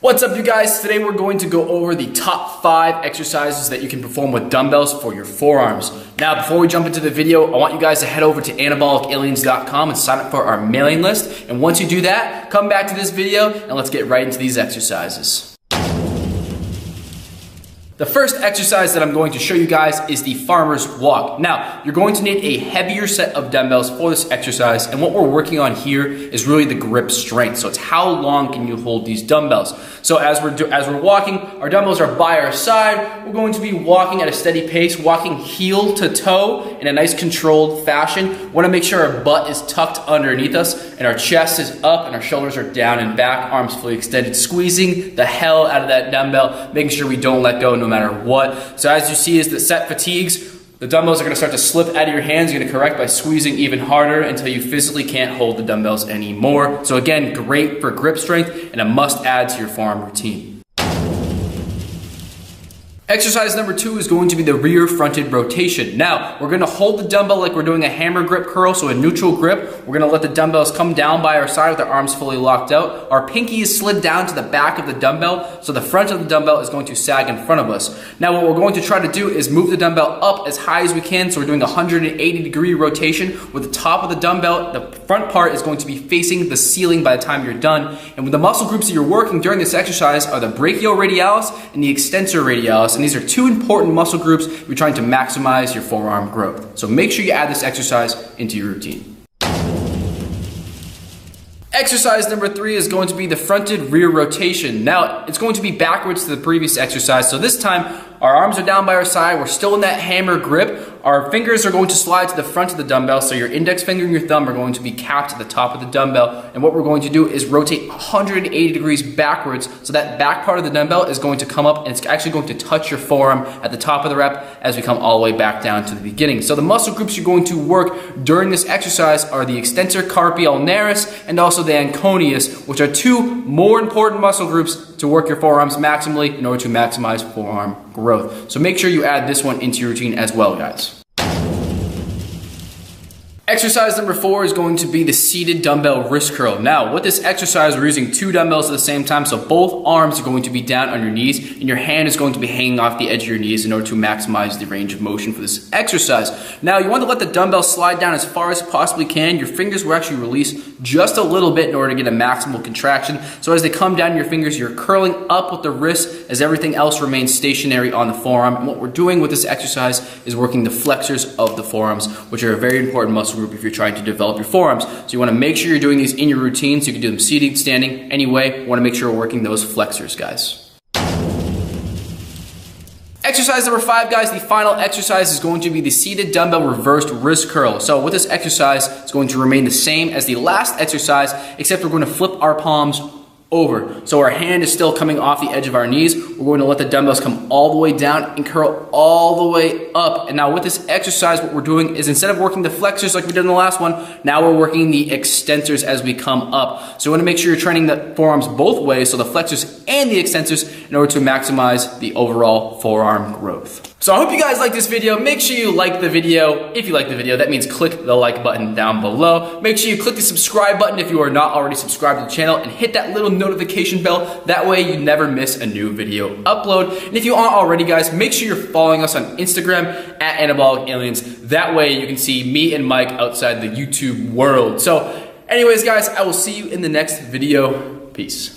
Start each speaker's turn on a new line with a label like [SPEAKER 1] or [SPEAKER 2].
[SPEAKER 1] What's up, you guys? Today we're going to go over the top 5 exercises that you can perform with dumbbells for your forearms. Now, before we jump into the video, I want you guys to head over to anabolicaliens.com and sign up for our mailing list. And once you do that, come back to this video and let's get right into these exercises. The first exercise that I'm going to show you guys is the farmer's walk. Now, you're going to need a heavier set of dumbbells for this exercise, and what we're working on here is really the grip strength. So it's how long can you hold these dumbbells. So as we're walking, our dumbbells are by our side. We're going to be walking at a steady pace, walking heel to toe in a nice controlled fashion. We want to make sure our butt is tucked underneath us and our chest is up and our shoulders are down and back, arms fully extended, squeezing the hell out of that dumbbell, making sure we don't let go no matter what. So as you see, as the set fatigues, the dumbbells are going to start to slip out of your hands. You're going to correct by squeezing even harder until you physically can't hold the dumbbells anymore. So again, great for grip strength and a must add to your forearm routine. Exercise number 2 is going to be the rear fronted rotation. Now, we're going to hold the dumbbell like we're doing a hammer grip curl, so a neutral grip. We're going to let the dumbbells come down by our side with our arms fully locked out. Our pinky is slid down to the back of the dumbbell, so the front of the dumbbell is going to sag in front of us. Now, what we're going to try to do is move the dumbbell up as high as we can, so we're doing a 180-degree rotation with the top of the dumbbell. The front part is going to be facing the ceiling by the time you're done. And with the muscle groups that you're working during this exercise are the brachioradialis and the extensor radialis. And these are two important muscle groups if you're trying to maximize your forearm growth. So make sure you add this exercise into your routine. Exercise number 3 is going to be the fronted rear rotation. Now, it's going to be backwards to the previous exercise. So this time, our arms are down by our side. We're still in that hammer grip. Our fingers are going to slide to the front of the dumbbell. So your index finger and your thumb are going to be capped to the top of the dumbbell. And what we're going to do is rotate 180 degrees backwards. So that back part of the dumbbell is going to come up and it's actually going to touch your forearm at the top of the rep as we come all the way back down to the beginning. So the muscle groups you're going to work during this exercise are the extensor carpi ulnaris and also the anconeus, which are two more important muscle groups to work your forearms maximally in order to maximize forearm growth. So make sure you add this one into your routine as well, guys. Exercise number 4 is going to be the seated dumbbell wrist curl. Now, with this exercise, we're using 2 dumbbells at the same time, so both arms are going to be down on your knees, and your hand is going to be hanging off the edge of your knees in order to maximize the range of motion for this exercise. Now, you want to let the dumbbell slide down as far as you possibly can. Your fingers will actually release just a little bit in order to get a maximal contraction. So as they come down your fingers, you're curling up with the wrist as everything else remains stationary on the forearm. And what we're doing with this exercise is working the flexors of the forearms, which are a very important muscle group if you're trying to develop your forearms. So you want to make sure you're doing these in your routine, so you can do them seated, standing, anyway. You want to make sure we're working those flexors, guys. Exercise number 5, guys, the final exercise is going to be the seated dumbbell reversed wrist curl. So with this exercise, it's going to remain the same as the last exercise, except we're going to flip our palms over. So our hand is still coming off the edge of our knees. We're going to let the dumbbells come all the way down and curl all the way up. And now with this exercise, what we're doing is instead of working the flexors like we did in the last one, now we're working the extensors as we come up. So you want to make sure you're training the forearms both ways, so the flexors and the extensors, in order to maximize the overall forearm growth. So I hope you guys like this video. Make sure you like the video. If you like the video, that means click the like button down below. Make sure you click the subscribe button if you are not already subscribed to the channel, and hit that little notification bell. That way you never miss a new video upload. And if you aren't already, guys, make sure you're following us on Instagram at @AnabolicAliens. That way you can see me and Mike outside the YouTube world. So anyways, guys, I will see you in the next video. Peace.